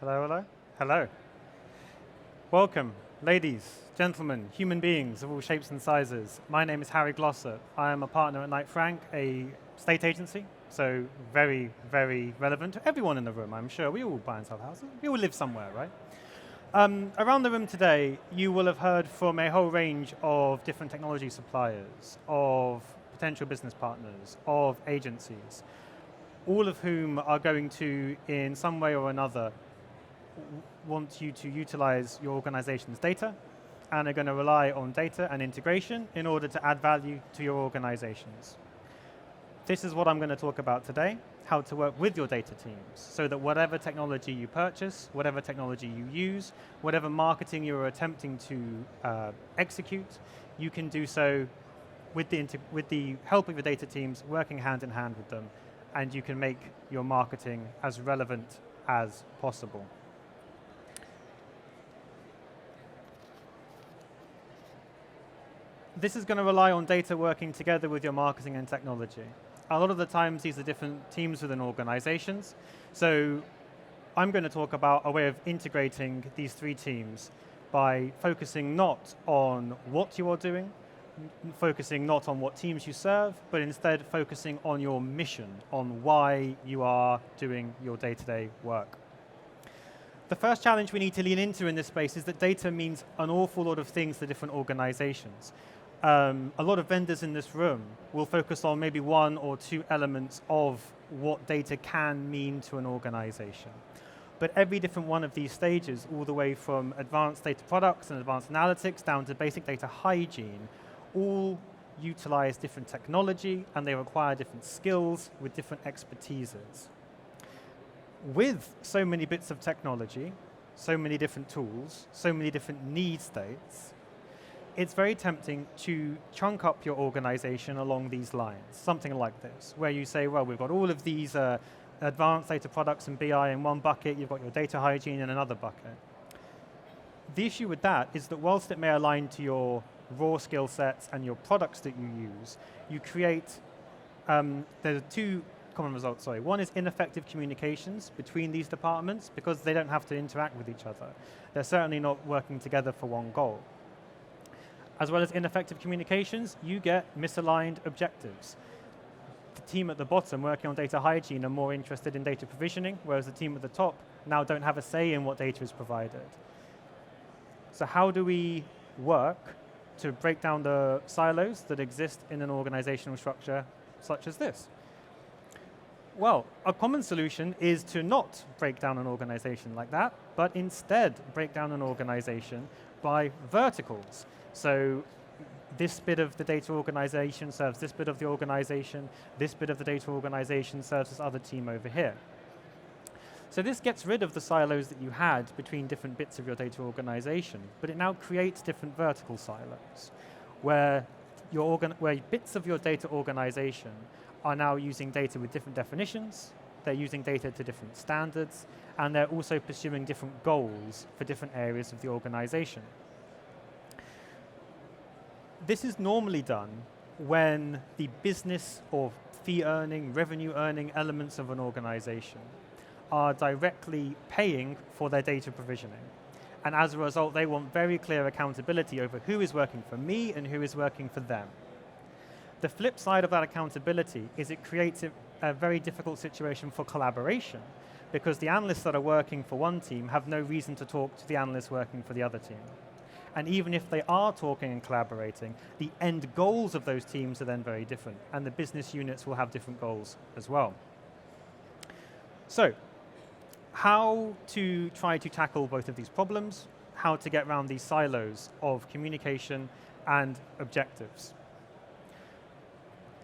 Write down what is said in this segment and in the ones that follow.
Hello, hello. Hello. Welcome, ladies, gentlemen, human beings of all shapes and sizes. My name is Harry Glossop. I am a partner at Knight Frank, a state agency, so very, very relevant to everyone in the room, I'm sure. We all buy and sell houses. We all live somewhere, right? Around the room today, you will have heard from a whole range of different technology suppliers, of potential business partners, of agencies, all of whom are going to, in some way or another, want you to utilize your organization's data and are going to rely on data and integration in order to add value to your organizations. This is what I'm going to talk about today, how to work with your data teams so that whatever technology you purchase, whatever technology you use, whatever marketing you're attempting to execute, you can do so with the help of your data teams, working hand in hand with them, and you can make your marketing as relevant as possible. This is going to rely on data working together with your marketing and technology. A lot of the times, these are different teams within organizations. So I'm going to talk about a way of integrating these three teams by focusing not on what you are doing, focusing not on what teams you serve, but instead focusing on your mission, on why you are doing your day-to-day work. The first challenge we need to lean into in this space is that data means an awful lot of things to different organizations. A lot of vendors in this room will focus on maybe one or two elements of what data can mean to an organization. But every different one of these stages, all the way from advanced data products and advanced analytics down to basic data hygiene, all utilize different technology and they require different skills with different expertises. With so many bits of technology, so many different tools, so many different need states, it's very tempting to chunk up your organization along these lines, something like this, where you say, well, we've got all of these advanced data products and BI in one bucket, you've got your data hygiene in another bucket. The issue with that is that whilst it may align to your raw skill sets and your products that you use, you create, there are two common results, sorry. One is ineffective communications between these departments because they don't have to interact with each other. They're certainly not working together for one goal. As well as ineffective communications, you get misaligned objectives. The team at the bottom working on data hygiene are more interested in data provisioning, whereas the team at the top now don't have a say in what data is provided. So how do we work to break down the silos that exist in an organizational structure such as this? Well, a common solution is to not break down an organization like that, but instead break down an organization by verticals. So this bit of the data organization serves this bit of the organization, this bit of the data organization serves this other team over here. So this gets rid of the silos that you had between different bits of your data organization, but it now creates different vertical silos where bits of your data organization are now using data with different definitions, they're using data to different standards, and they're also pursuing different goals for different areas of the organization. This is normally done when the business or fee-earning, revenue-earning elements of an organization are directly paying for their data provisioning. And as a result, they want very clear accountability over who is working for me and who is working for them. The flip side of that accountability is it creates a very difficult situation for collaboration because the analysts that are working for one team have no reason to talk to the analysts working for the other team. And even if they are talking and collaborating, the end goals of those teams are then very different, and the business units will have different goals as well. So, how to try to tackle both of these problems, how to get around these silos of communication and objectives.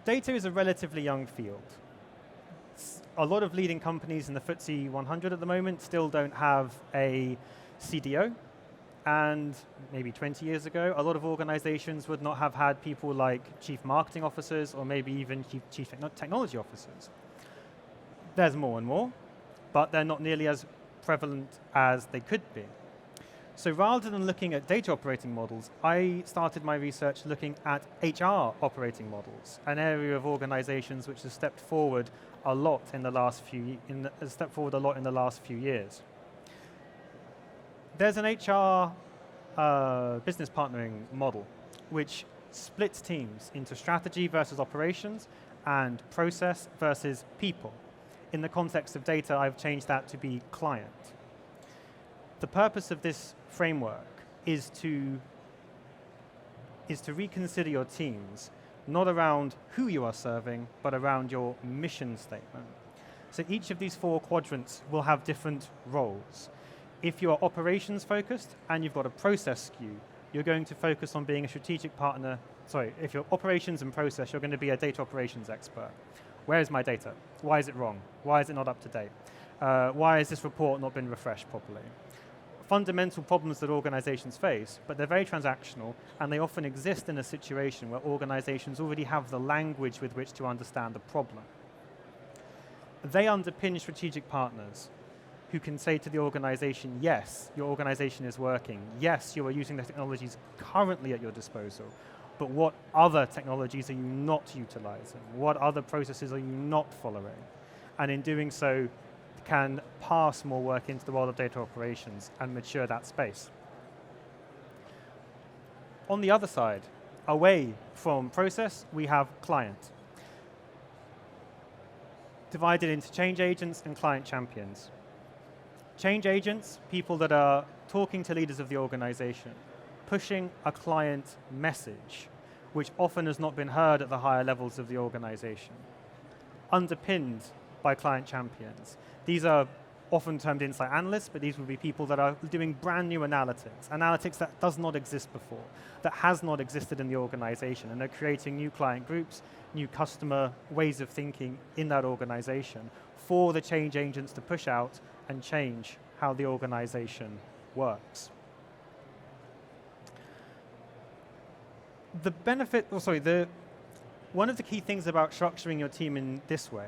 Data is a relatively young field. A lot of leading companies in the FTSE 100 at the moment still don't have a CDO. And maybe 20 years ago, a lot of organizations would not have had people like chief marketing officers or maybe even chief technology officers. There's more and more, but they're not nearly as prevalent as they could be. So rather than looking at data operating models, I started my research looking at HR operating models, an area of organizations which has stepped forward a lot in the last few years. There's an HR business partnering model which splits teams into strategy versus operations and process versus people. In the context of data, I've changed that to be client. The purpose of this framework is to reconsider your teams, not around who you are serving, but around your mission statement. So each of these 4 quadrants will have different roles. If you're operations focused and you've got a process skew, you're going to focus on being a strategic partner. Sorry, if you're operations and process, you're going to be a data operations expert. Where is my data? Why is it wrong? Why is it not up to date? Why has this report not been refreshed properly? Fundamental problems that organizations face, but they're very transactional, and they often exist in a situation where organizations already have the language with which to understand the problem. They underpin strategic partners who can say to the organization, yes, your organization is working. Yes, you are using the technologies currently at your disposal, but what other technologies are you not utilizing? What other processes are you not following? And in doing so, can pass more work into the world of data operations and mature that space. On the other side, away from process, we have client. Divided into change agents and client champions. Change agents, people that are talking to leaders of the organization, pushing a client message, which often has not been heard at the higher levels of the organization. Underpinned by client champions. These are often termed insight analysts, but these would be people that are doing brand new analytics that does not exist before, that has not existed in the organization, and they're creating new client groups, new customer ways of thinking in that organization for the change agents to push out and change how the organization works. One of the key things about structuring your team in this way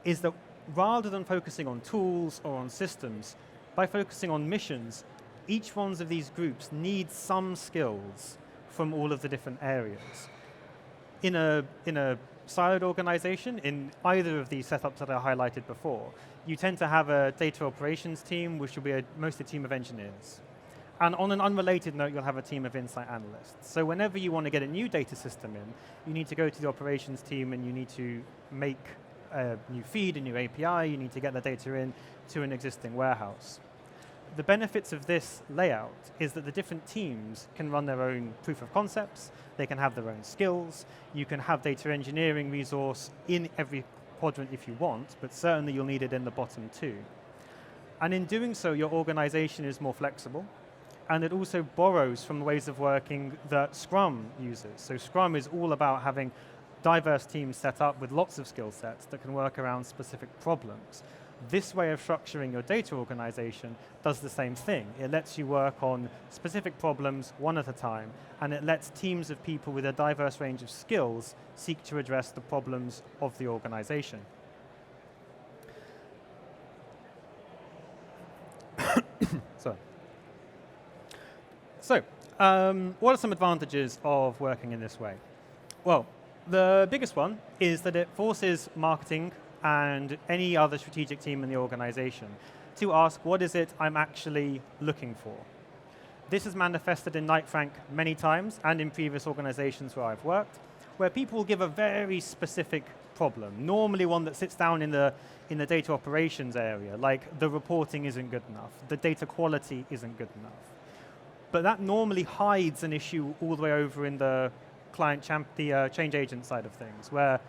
is that rather than focusing on tools or on systems, by focusing on missions, each one of these groups needs some skills from all of the different areas. In a siloed organization, in either of these setups that I highlighted before, you tend to have a data operations team, which will be mostly a team of engineers. And on an unrelated note, you'll have a team of insight analysts. So whenever you want to get a new data system in, you need to go to the operations team and you need to make a new feed, a new API, you need to get the data in to an existing warehouse. The benefits of this layout is that the different teams can run their own proof of concepts, they can have their own skills, you can have data engineering resource in every quadrant if you want, but certainly you'll need it in the bottom 2. And in doing so, your organization is more flexible, and it also borrows from the ways of working that Scrum uses. So Scrum is all about having diverse teams set up with lots of skill sets that can work around specific problems. This way of structuring your data organization does the same thing. It lets you work on specific problems one at a time, and it lets teams of people with a diverse range of skills seek to address the problems of the organization. Sorry. So, what are some advantages of working in this way? Well, the biggest one is that it forces marketing and any other strategic team in the organization to ask, what is it I'm actually looking for? This is manifested in Knight Frank many times and in previous organizations where I've worked, where people will give a very specific problem, normally one that sits down in the data operations area, like the reporting isn't good enough, the data quality isn't good enough. But that normally hides an issue all the way over in the change agent side of things, where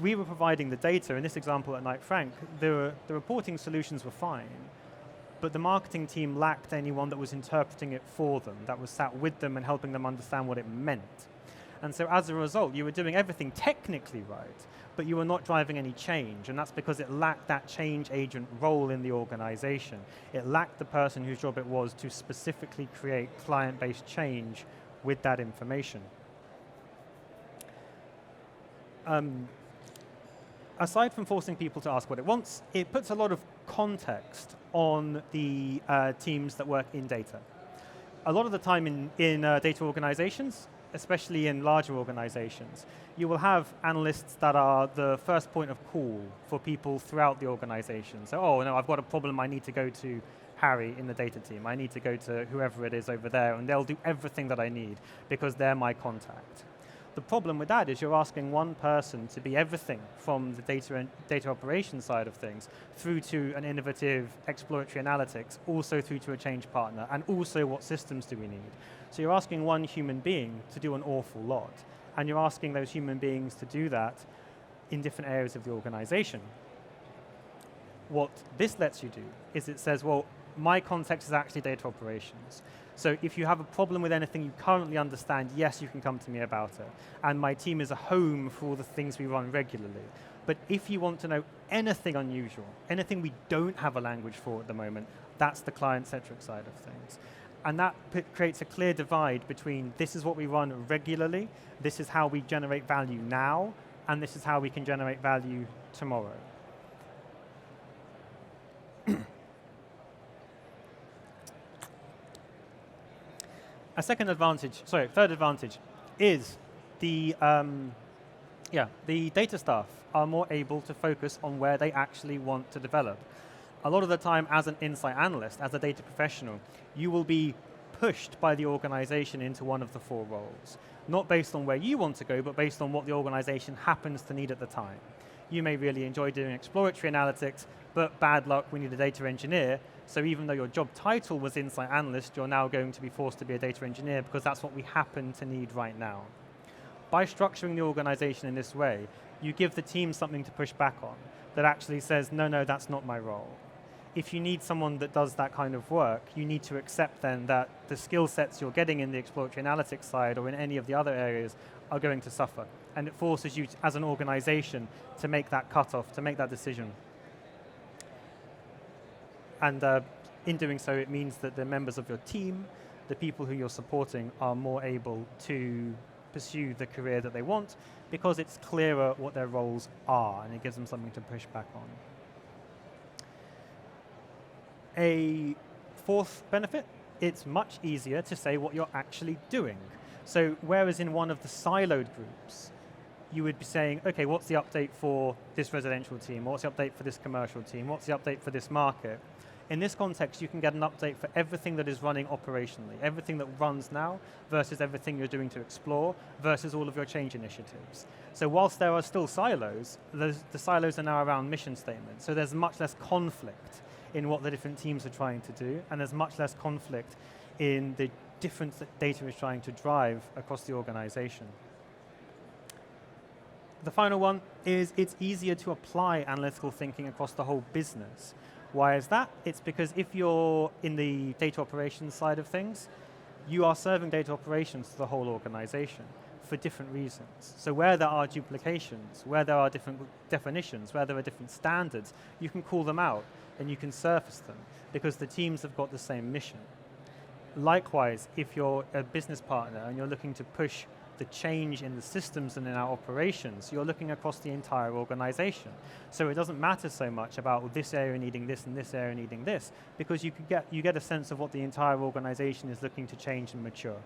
we were providing the data. In this example at Knight Frank, the reporting solutions were fine, but the marketing team lacked anyone that was interpreting it for them, that was sat with them and helping them understand what it meant. And so as a result, you were doing everything technically right, but you were not driving any change, and that's because it lacked that change agent role in the organization. It lacked the person whose job it was to specifically create client-based change with that information. Aside from forcing people to ask what it wants, it puts a lot of context on the teams that work in data. A lot of the time in data organizations, especially in larger organizations, you will have analysts that are the first point of call for people throughout the organization. So, oh no, I've got a problem, I need to go to Harry in the data team. I need to go to whoever it is over there, and they'll do everything that I need because they're my contact. The problem with that is you're asking one person to be everything from the data operations side of things through to an innovative exploratory analytics, also through to a change partner, and also what systems do we need. So you're asking one human being to do an awful lot, and you're asking those human beings to do that in different areas of the organization. What this lets you do is it says, well, my context is actually data operations. So if you have a problem with anything you currently understand, yes, you can come to me about it. And my team is a home for all the things we run regularly. But if you want to know anything unusual, anything we don't have a language for at the moment, that's the client-centric side of things. And that creates a clear divide between this is what we run regularly, this is how we generate value now, and this is how we can generate value tomorrow. Third advantage is the data staff are more able to focus on where they actually want to develop. A lot of the time as an insight analyst, as a data professional, you will be pushed by the organization into one of the 4 roles. Not based on where you want to go, but based on what the organization happens to need at the time. You may really enjoy doing exploratory analytics, but bad luck, we need a data engineer. So even though your job title was insight analyst, you're now going to be forced to be a data engineer because that's what we happen to need right now. By structuring the organization in this way, you give the team something to push back on that actually says, no, that's not my role. If you need someone that does that kind of work, you need to accept then that the skill sets you're getting in the exploratory analytics side or in any of the other areas are going to suffer. And it forces you as an organization to make that cutoff, to make that decision. And in doing so, it means that the members of your team, the people who you're supporting, are more able to pursue the career that they want because it's clearer what their roles are, and it gives them something to push back on. A fourth benefit, it's much easier to say what you're actually doing. So whereas in one of the siloed groups, you would be saying, okay, what's the update for this residential team? What's the update for this commercial team? What's the update for this market? In this context, you can get an update for everything that is running operationally, everything that runs now versus everything you're doing to explore versus all of your change initiatives. So whilst there are still silos, the silos are now around mission statements. So there's much less conflict in what the different teams are trying to do, and there's much less conflict in the difference that data is trying to drive across the organization. The final one is it's easier to apply analytical thinking across the whole business. Why is that? It's because if you're in the data operations side of things, you are serving data operations to the whole organization for different reasons. So where there are duplications, where there are different definitions, where there are different standards, you can call them out and you can surface them because the teams have got the same mission. Likewise, if you're a business partner and you're looking to push the change in the systems and in our operations, you're looking across the entire organization. So it doesn't matter so much about this area needing this and this area needing this, because you get a sense of what the entire organization is looking to change and mature.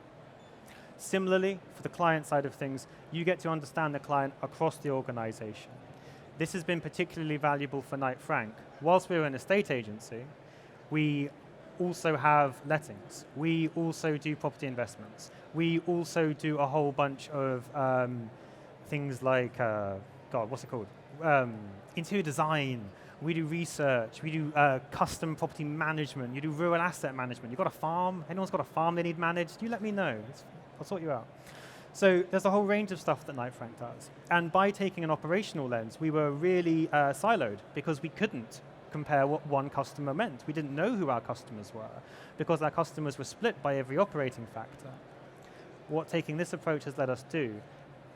Similarly, for the client side of things, you get to understand the client across the organization. This has been particularly valuable for Knight Frank. Whilst we're an estate agency, we also have lettings. We also do property investments. We also do a whole bunch of things like, what's it called? Interior design. We do research. We do custom property management. You do rural asset management. You've got a farm. Anyone's got a farm they need managed? You let me know. I'll sort you out. So there's a whole range of stuff that Knight Frank does. And by taking an operational lens, we were really siloed because we couldn't compare what one customer meant. We didn't know who our customers were because our customers were split by every operating factor. What taking this approach has let us do,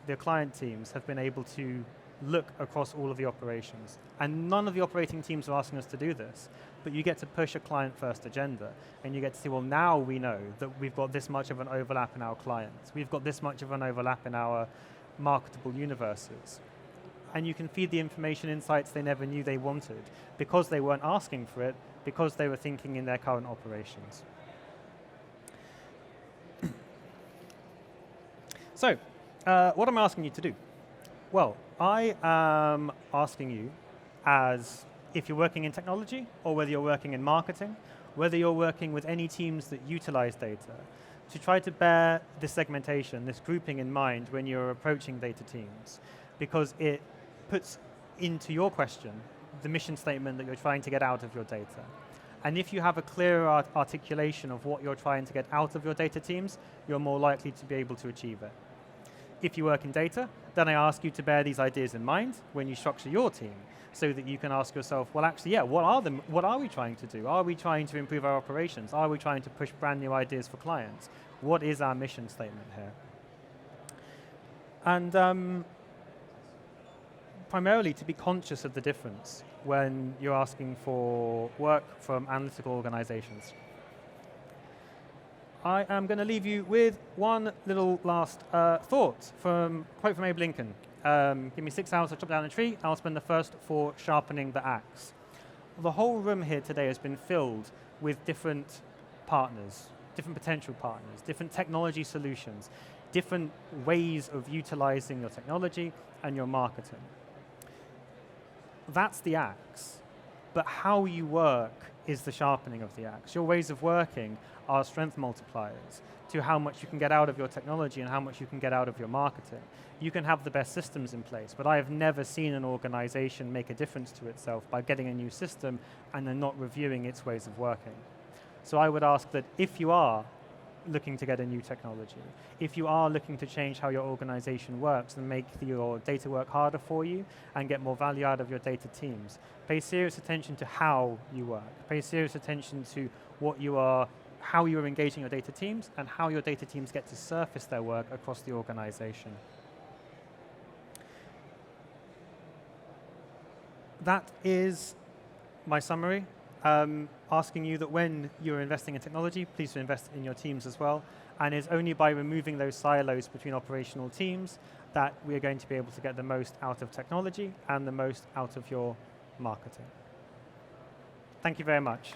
the client teams have been able to look across all of the operations. And none of the operating teams are asking us to do this, but you get to push a client-first agenda, and you get to say, well, now we know that we've got this much of an overlap in our clients. We've got this much of an overlap in our marketable universes. And you can feed the information insights they never knew they wanted because they weren't asking for it, because they were thinking in their current operations. So, what am I asking you to do? Well, I am asking you, as if you're working in technology or whether you're working in marketing, whether you're working with any teams that utilize data, to try to bear this segmentation, this grouping in mind when you're approaching data teams, because it puts into your question the mission statement that you're trying to get out of your data. And if you have a clearer articulation of what you're trying to get out of your data teams, you're more likely to be able to achieve it. If you work in data, then I ask you to bear these ideas in mind when you structure your team, so that you can ask yourself, well, actually, yeah, what are we trying to do? Are we trying to improve our operations? Are we trying to push brand new ideas for clients? What is our mission statement here? And primarily to be conscious of the difference when you're asking for work from analytical organizations. I am going to leave you with one little last thought quote from Abe Lincoln. Give me 6 hours to chop down a tree, I'll spend the first 4 sharpening the axe. The whole room here today has been filled with different partners, different potential partners, different technology solutions, different ways of utilizing your technology and your marketing. That's the axe, but how you work is the sharpening of the axe. Your ways of working are strength multipliers to how much you can get out of your technology and how much you can get out of your marketing. You can have the best systems in place, but I have never seen an organization make a difference to itself by getting a new system and then not reviewing its ways of working. So I would ask that if you are looking to get a new technology, if you are looking to change how your organization works and make your data work harder for you and get more value out of your data teams, pay serious attention to how you work. Pay serious attention to how you are engaging your data teams and how your data teams get to surface their work across the organization. That is my summary. Asking you that when you're investing in technology, please invest in your teams as well. And it's only by removing those silos between operational teams that we are going to be able to get the most out of technology and the most out of your marketing. Thank you very much.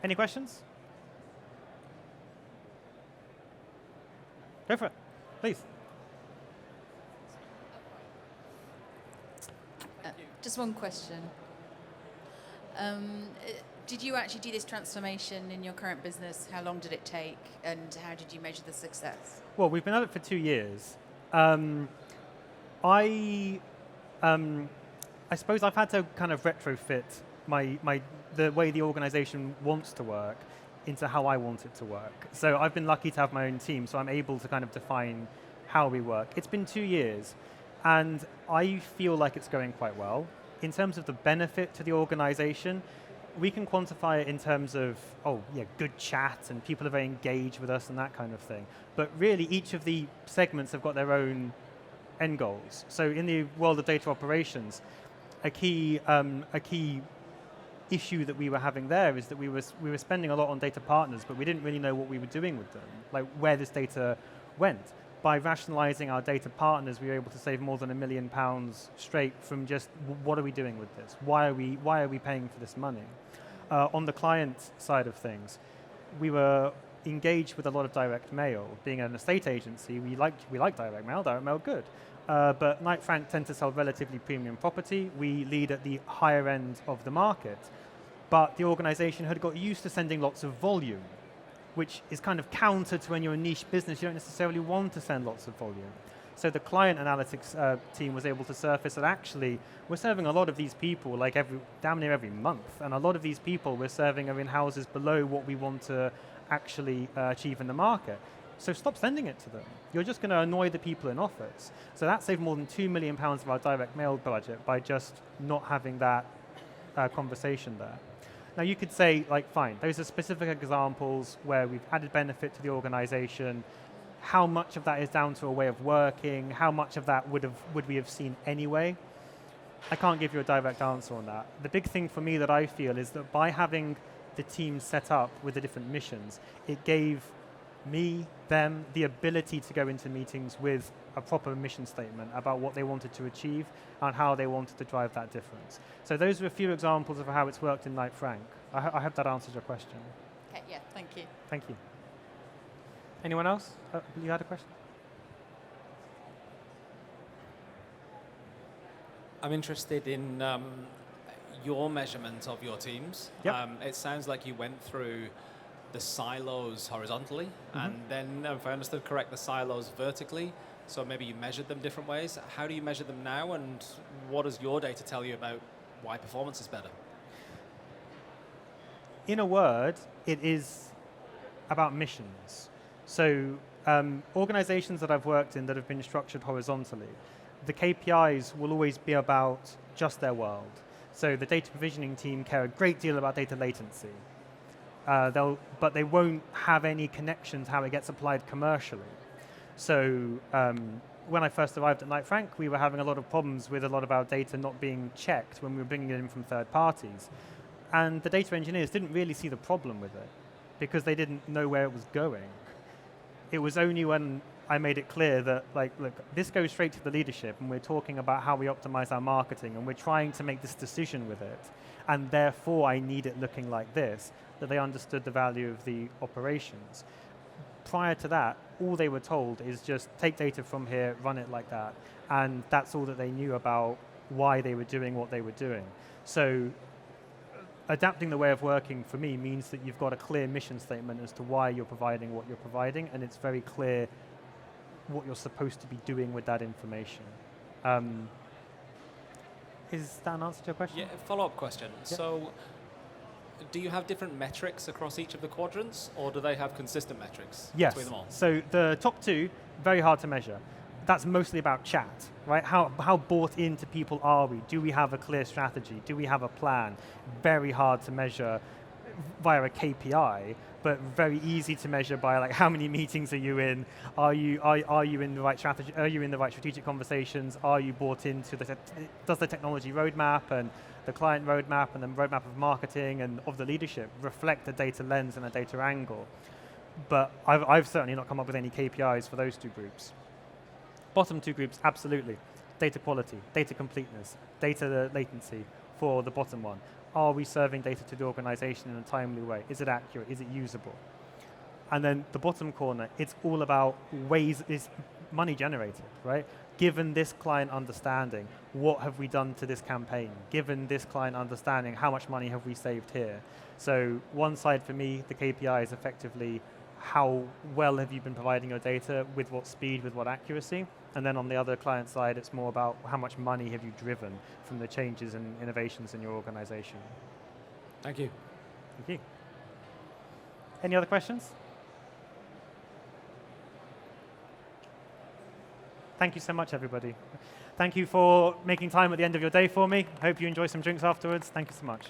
Any questions? Go for it, please. Just one question. Did you actually do this transformation in your current business? How long did it take, and how did you measure the success? Well, we've been at it for 2 years. I suppose I've had to kind of retrofit the way the organization wants to work into how I want it to work. So I've been lucky to have my own team, so I'm able to kind of define how we work. It's been 2 years. And I feel like it's going quite well. In terms of the benefit to the organization, we can quantify it in terms of, good chat and people are very engaged with us and that kind of thing. But really, each of the segments have got their own end goals. So in the world of data operations, a key issue that we were having there is that we were spending a lot on data partners, but we didn't really know what we were doing with them, like where this data went. By rationalizing our data partners, we were able to save more than £1 million straight from just what are we doing with this? Why are we paying for this money? On the client side of things, we were engaged with a lot of direct mail. Being an estate agency, we like direct mail good. But Knight Frank tend to sell relatively premium property. We lead at the higher end of the market. But the organization had got used to sending lots of volume, which is kind of counter to when you're a niche business, you don't necessarily want to send lots of volume. So the client analytics team was able to surface that actually we're serving a lot of these people like damn near every month, and a lot of these people we're serving are in houses below what we want to actually achieve in the market. So stop sending it to them. You're just going to annoy the people in office. So that saved more than £2 million of our direct mail budget by just not having that conversation there. Now you could say, fine, those are specific examples where we've added benefit to the organization. How much of that is down to a way of working? How much of that would we have seen anyway? I can't give you a direct answer on that. The big thing for me that I feel is that by having the team set up with the different missions, it gave them, the ability to go into meetings with a proper mission statement about what they wanted to achieve and how they wanted to drive that difference. So those are a few examples of how it's worked in Knight Frank. I hope that answers your question. Okay, yeah, thank you. Thank you. Anyone else? You had a question? I'm interested in your measurement of your teams. Yep. It sounds like you went through the silos horizontally, and then, if I understood correct, the silos vertically. So maybe you measured them different ways. How do you measure them now, and what does your data tell you about why performance is better? In a word, it is about missions. So organizations that I've worked in that have been structured horizontally, the KPIs will always be about just their world. So the data provisioning team care a great deal about data latency. But they won't have any connection to how it gets applied commercially. So when I first arrived at Knight Frank, we were having a lot of problems with a lot of our data not being checked when we were bringing it in from third parties. And the data engineers didn't really see the problem with it because they didn't know where it was going. It was only when I made it clear that, like, look, this goes straight to the leadership, and we're talking about how we optimize our marketing, and we're trying to make this decision with it, and therefore I need it looking like this, that they understood the value of the operations. Prior to that, all they were told is just take data from here, run it like that, and that's all that they knew about why they were doing what they were doing. So adapting the way of working for me means that you've got a clear mission statement as to why you're providing what you're providing, and it's very clear what you're supposed to be doing with that information. Is that an answer to your question? Yeah, follow-up question. Yep. So do you have different metrics across each of the quadrants, or do they have consistent metrics Yes. between them all? So the top two, very hard to measure. That's mostly about chat, right? How bought into people are we? Do we have a clear strategy? Do we have a plan? Very hard to measure via a KPI, but very easy to measure by, like, how many meetings are you in? Are you in the right strategy? Are you in the right strategic conversations? Are you bought into does the technology roadmap and the client roadmap and the roadmap of marketing and of the leadership reflect a data lens and a data angle? But I've certainly not come up with any KPIs for those two groups. Bottom two groups, absolutely. Data quality, data completeness, data latency for the bottom one. Are we serving data to the organization in a timely way? Is it accurate? Is it usable? And then the bottom corner, it's all about ways is money generated, right? Given this client understanding, what have we done to this campaign? Given this client understanding, how much money have we saved here? So one side for me, the KPI is effectively how well have you been providing your data, with what speed, with what accuracy. And then on the other client side, it's more about how much money have you driven from the changes and innovations in your organization. Thank you. Thank you. Any other questions? Thank you so much, everybody. Thank you for making time at the end of your day for me. Hope you enjoy some drinks afterwards. Thank you so much.